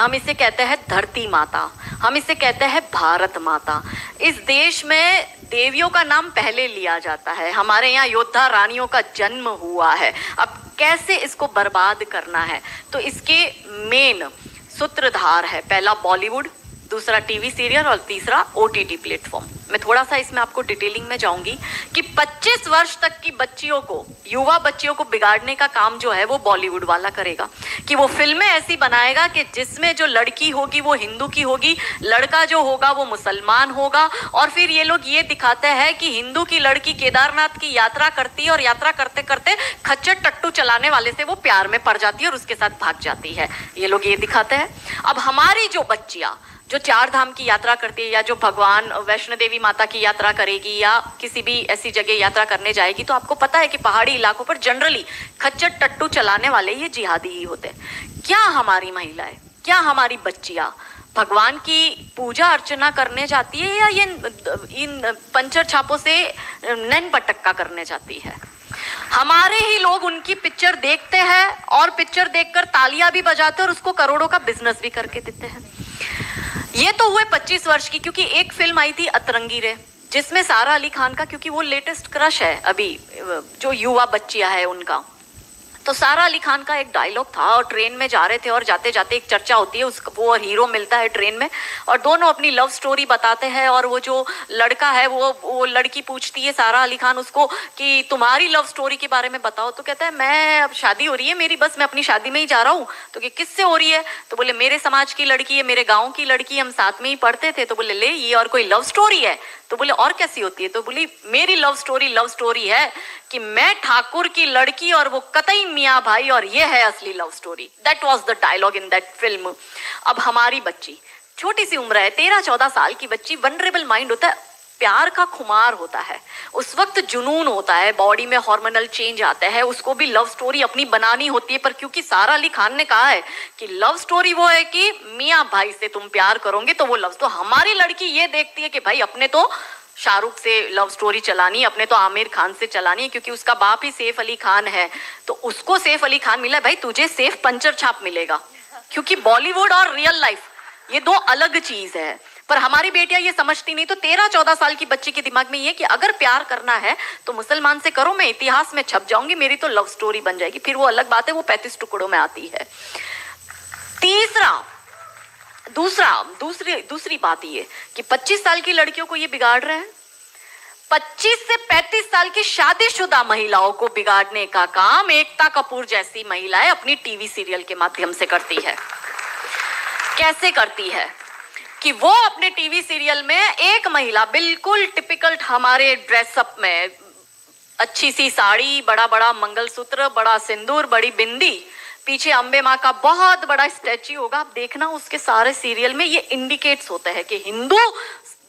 हम इसे कहते हैं धरती माता, हम इसे कहते हैं भारत माता। इस देश में देवियों का नाम पहले लिया जाता है, हमारे यहाँ योद्धा रानियों का जन्म हुआ है। अब कैसे इसको बर्बाद करना है, तो इसके मेन सूत्रधार है, पहला बॉलीवुड, दूसरा टीवी सीरियल और तीसरा ओटीटी प्लेटफॉर्म। मैं थोड़ा सा इसमें आपको डिटेलिंग में जाऊंगी कि 25 वर्ष तक की बच्चियों को, युवा बच्चियों को बिगाड़ने का काम जो है वो बॉलीवुड वाला करेगा, कि वो फिल्में ऐसी बनाएगा कि जिसमें जो लड़की होगी वो हिंदू की होगी, लड़का जो होगा वो मुसलमान होगा। और फिर ये लोग ये दिखाते हैं कि हिंदू की लड़की केदारनाथ की यात्रा करती है और यात्रा करते करते खच्चर टट्टू चलाने वाले से वो प्यार में पड़ जाती है और उसके साथ भाग जाती है। ये लोग ये दिखाते हैं। अब हमारी जो बच्चियां जो 4 धाम की यात्रा करती है, या जो भगवान वैष्णो देवी माता की यात्रा करेगी, या किसी भी ऐसी जगह यात्रा करने जाएगी, तो आपको पता है कि पहाड़ी इलाकों पर जनरली खच्चर टट्टू चलाने वाले ये जिहादी ही होते हैं। क्या हमारी महिलाएं, क्या हमारी बच्चियां भगवान की पूजा अर्चना करने जाती है, या ये इन पंचर छापों से नैन पटक्का करने जाती है? हमारे ही लोग उनकी पिक्चर देखते हैं और पिक्चर देखकर तालियां भी बजाते हैं और उसको करोड़ों का बिजनेस भी करके देते हैं। ये तो हुए 25 वर्ष की, क्योंकि एक फिल्म आई थी अतरंगी रे, जिसमें सारा अली खान का, क्योंकि वो लेटेस्ट क्रश है अभी जो युवा बच्चियां है उनका, तो सारा अली खान का एक डायलॉग था और ट्रेन में जा रहे थे और जाते जाते एक चर्चा होती है, वो हीरो मिलता है ट्रेन में और दोनों अपनी लव स्टोरी बताते हैं। और वो जो लड़का है वो लड़की पूछती है सारा अली खान उसको कि तुम्हारी लव स्टोरी के बारे में बताओ, तो कहता है मैं, अब शादी हो रही है मेरी, बस मैं अपनी शादी में ही जा रहा हूँ। तो कि किससे हो रही है? तो बोले मेरे समाज की लड़की है, मेरे गाँव की लड़की, हम साथ में ही पढ़ते थे। तो बोले ले ये और कोई लव स्टोरी है? तो बोले और कैसी होती है? तो बोली मेरी लव स्टोरी है कि मैं ठाकुर की लड़की और वो कतई मियाँ भाई, और ये है असली love story. That was the dialogue in that film. अब हमारी बच्ची छोटी सी उम्र है, 13-14 साल की बच्ची, वनरेबल माइंड होता है, प्यार का खुमार होता है, उस वक्त जुनून होता है, बॉडी में हार्मोनल चेंज आता है, उसको भी लव स्टोरी अपनी बनानी होती है। पर क्योंकि सारा अली खान ने कहा है कि लव स्टोरी वो है कि मियाँ भाई से तुम प्यार करोगे तो वो लव, तो हमारी लड़की ये देखती है कि भाई अपने तो शाहरुख से लव स्टोरी चलानी है, अपने तो आमिर खान से चलानी है, क्योंकि उसका बाप ही सैफ अली खान है, तो उसको सैफ अली खान मिला, भाई तुझे सैफ पंचर छाप मिलेगा। क्योंकि बॉलीवुड और रियल लाइफ ये दो अलग चीज है। पर हमारी बेटियां ये समझती नहीं। तो 13-14 साल की बच्ची के दिमाग में ये कि अगर प्यार करना है तो मुसलमान से करो, मैं इतिहास में छप जाऊंगी, मेरी तो लव स्टोरी बन जाएगी। फिर वो अलग बात है, वो 35 टुकड़ों में आती है। दूसरी बात ये कि 25 साल की लड़कियों को ये बिगाड़ रहे हैं। 25 से 35 साल की शादीशुदा महिलाओं को बिगाड़ने का काम एकता कपूर जैसी महिलाएं अपनी टीवी सीरियल के माध्यम से करती है। कैसे करती है कि वो अपने टीवी सीरियल में एक महिला बिल्कुल टिपिकल हमारे ड्रेसअप में, अच्छी सी साड़ी, बड़ा बड़ा मंगलसूत्र, बड़ा सिंदूर, बड़ी बिंदी, पीछे अंबे माँ का बहुत बड़ा स्टैच्यू होगा। आप देखना उसके सारे सीरियल में ये इंडिकेट्स होते हैं कि हिंदू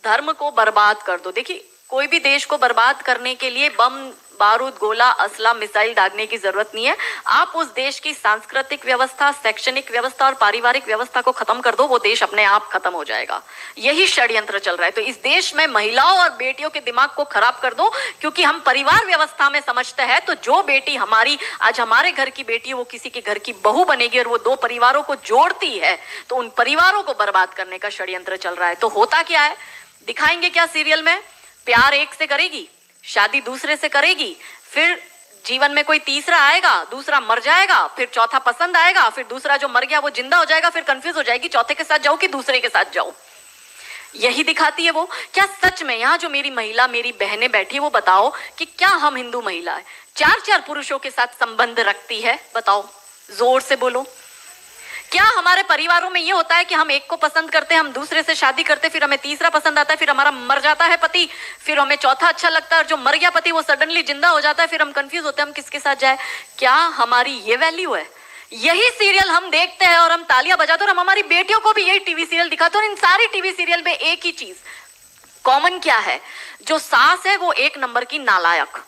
धर्म को बर्बाद कर दो। देखिए कोई भी देश को बर्बाद करने के लिए बम, बारूद, गोला, असला, मिसाइल दागने की जरूरत नहीं है। आप उस देश की सांस्कृतिक व्यवस्था, शैक्षणिक व्यवस्था और पारिवारिक व्यवस्था को खत्म कर दो, वो देश अपने आप खत्म हो जाएगा। यही षड्यंत्र चल रहा है। तो इस देश में महिलाओं और बेटियों के दिमाग को खराब कर दो, क्योंकि हम परिवार व्यवस्था में समझते हैं। तो जो बेटी हमारी, आज हमारे घर की बेटी, वो किसी के घर की बहू बनेगी और वो 2 परिवारों को जोड़ती है, तो उन परिवारों को बर्बाद करने का षड्यंत्र चल रहा है। तो होता क्या है, दिखाएंगे क्या सीरियल में? प्यार एक से करेगी, शादी दूसरे से करेगी, फिर जीवन में कोई तीसरा आएगा, दूसरा मर जाएगा, फिर चौथा पसंद आएगा, फिर दूसरा जो मर गया वो जिंदा हो जाएगा, फिर कंफ्यूज हो जाएगी चौथे के साथ जाऊं कि दूसरे के साथ जाऊं। यही दिखाती है वो। क्या सच में यहाँ जो मेरी महिला, मेरी बहनें बैठी, वो बताओ कि क्या हम हिंदू महिला 4-4 पुरुषों के साथ संबंध रखती है? बताओ, जोर से बोलो। क्या हमारे परिवारों में ये होता है कि हम एक को पसंद करते हैं, हम दूसरे से शादी करते, फिर हमें तीसरा पसंद आता है, फिर हमारा मर जाता है पति, फिर हमें चौथा अच्छा लगता है, और जो मर गया पति वो सडनली जिंदा हो जाता है, फिर हम कंफ्यूज होते हैं हम किसके साथ जाए? क्या हमारी ये वैल्यू है? यही सीरियल हम देखते हैं और हम तालियां बजाते हैं, और हम हमारी बेटियों को भी यही टीवी सीरियल दिखाते हैं। और इन सारी टीवी सीरियल में एक ही चीज कॉमन क्या है? जो सास है वो 1 नंबर की नालायक,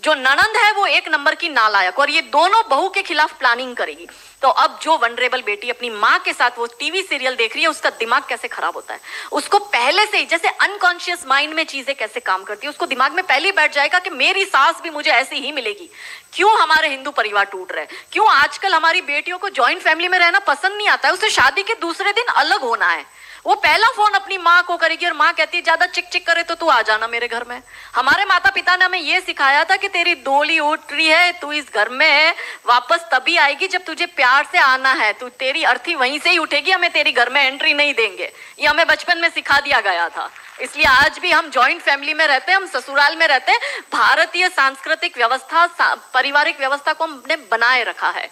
जो ननंद है वो एक नंबर की नालायक, और ये दोनों बहू के खिलाफ प्लानिंग करेगी। तो अब जो वनरेबल बेटी अपनी माँ के साथ वो टीवी सीरियल देख रही है, उसका दिमाग कैसे खराब होता है, उसको पहले से ही जैसे अनकॉन्शियस माइंड में चीजें कैसे काम करती है, उसको दिमाग में पहले ही बैठ जाएगा कि मेरी सास भी मुझे ऐसी ही मिलेगी। क्यों हमारे हिंदू परिवार टूट रहे हैं, क्यों आजकल हमारी बेटियों को जॉइंट फैमिली में रहना पसंद नहीं आता है, उसे शादी के दूसरे दिन अलग होना है। वो पहला फोन अपनी माँ को करेगी और माँ कहती है ज्यादा चिक चिक करे तो तू आ जाना मेरे घर में। हमारे माता पिता ने हमें ये सिखाया था कि तेरी डोली उठ रही है, तू इस घर में वापस तभी आएगी जब तुझे प्यार से आना है, तू तेरी अर्थी वहीं से ही उठेगी, हमें तेरी घर में एंट्री नहीं देंगे। ये हमें बचपन में सिखा दिया गया था। इसलिए आज भी हम जॉइंट फैमिली में रहते हैं, हम ससुराल में रहते हैं। भारतीय सांस्कृतिक व्यवस्था, पारिवारिक व्यवस्था को हमने बनाए रखा है।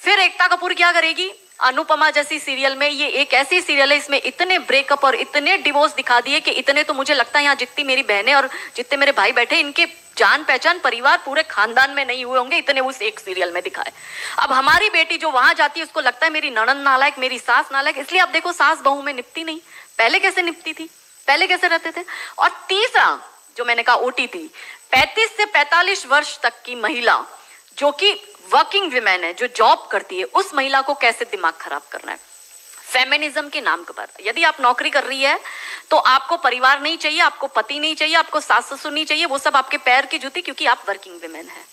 फिर एकता कपूर क्या करेगी, अनुपमा जैसी सीरियल में, ये एक ऐसी सीरियल है इसमें इतने ब्रेकअप और इतने डिवोर्स दिखा दिए कि इतने तो मुझे लगता है यहाँ जितनी मेरी बहनें और जितने मेरे भाई बैठे, इनके जान पहचान परिवार पूरे खानदान में नहीं हुए होंगे, इतने उस एक सीरियल में दिखाए। अब हमारी बेटी जो वहां जाती है उसको लगता है मेरी ननंद नालायक, मेरी सास नालायक। इसलिए अब देखो सास बहू में निपटी नहीं, पहले कैसे निपटी थी, पहले कैसे रहते थे। और तीसरा जो मैंने कहा ओटीटी, 35 से 45 वर्ष तक की महिला जो कि वर्किंग विमेन है, जो जॉब करती है, उस महिला को कैसे दिमाग खराब करना है फेमिनिज्म के नाम पर। यदि आप नौकरी कर रही है तो आपको परिवार नहीं चाहिए, आपको पति नहीं चाहिए, आपको सास ससुर नहीं चाहिए, वो सब आपके पैर की जूती, क्योंकि आप वर्किंग विमेन है,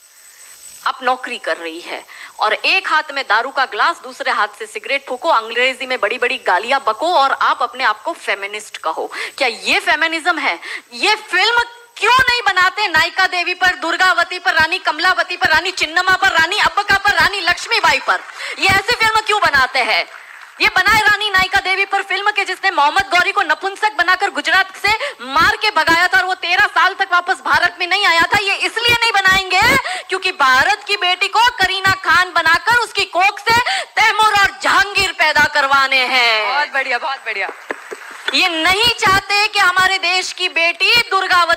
आप नौकरी कर रही है। और एक हाथ में दारू का ग्लास, दूसरे हाथ से सिगरेट फूको, अंग्रेजी में बड़ी बड़ी गालियां बको और आप अपने आप को फेमिनिस्ट कहो। क्या ये फेमिनिज्म है? ये फिल्म क्यों नहीं बनाते नायिका देवी पर, दुर्गावती पर, रानी कमलावती पर, रानी चिन्नमा पर, रानी अब्बका पर, रानी लक्ष्मीबाई पर? ये ऐसी फिल्म क्यों बनाते हैं? ये बनाए रानी नायिका देवी पर फिल्म के जिसने मोहम्मद गौरी को नपुंसक बनाकर गुजरात से मार के भगाया था और वो 13 साल तक वापस भारत में नहीं आया था। ये इसलिए नहीं बनाएंगे क्योंकि भारत की बेटी को करीना खान बनाकर उसकी कोख से तैमूर और जहांगीर पैदा करवाने हैं। बहुत बढ़िया, बहुत बढ़िया। ये नहीं चाहते कि हमारे देश की बेटी दुर्गावती